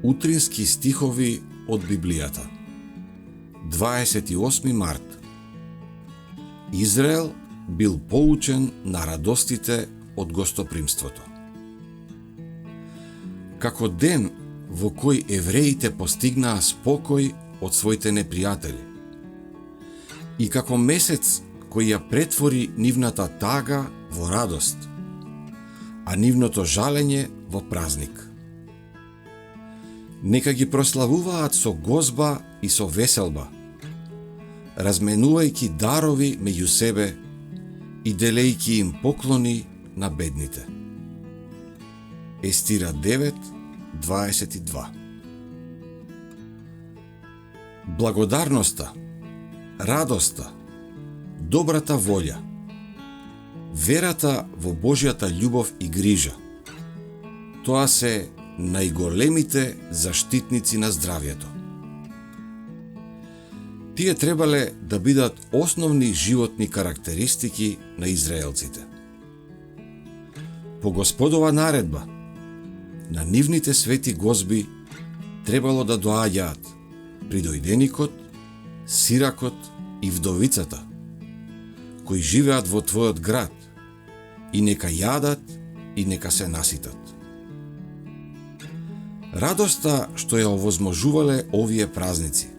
Утрински стихови од Библијата. 28 март. Израел бил поучен на радостите од гостопримството. Како ден во кој евреите постигнаа спокој од своите непријатели и како месец кој ја претвори нивната тага во радост, а нивното жалење во празник. Нека ги прославуваат со гозба и со веселба, разменувајќи дарови меѓу себе и делејќи им поклони на бедните. Естира 9:22. Благодарноста, радоста, добрата волја, верата во Божјата љубов и грижа, тоа се најголемите заштитници на здравјето. Тие требале да бидат основни животни карактеристики на израелците. По Господова наредба, на нивните свети гозби требало да доаѓаат придојденикот, сиракот и вдовицата, кои живеат во твојот град, и нека јадат и нека се наситат. Радоста што ја овозможувале овие празници,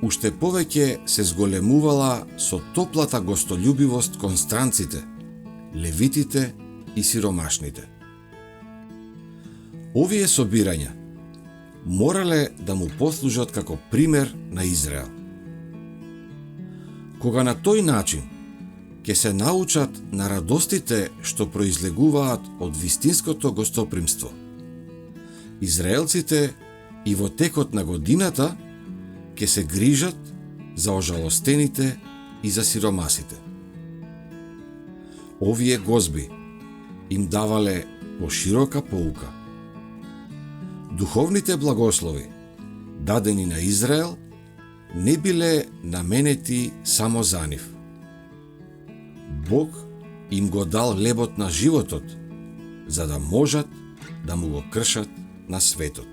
уште повеќе се зголемувала со топлата гостолюбивост кон странците, левитите и сиромашните. Овие собирања морале да му послужат како пример на Израел. Кога на тој начин ќе се научат на радостите што произлегуваат од вистинското гостопримство, израелците и во текот на годината ќе се грижат за ожалостените и за сиромасите. Овие гозби им давале поширока поука. Духовните благослови, дадени на Израел, не биле наменети само за нив. Бог им го дал лебот на животот, за да можат да му го кршат на светот.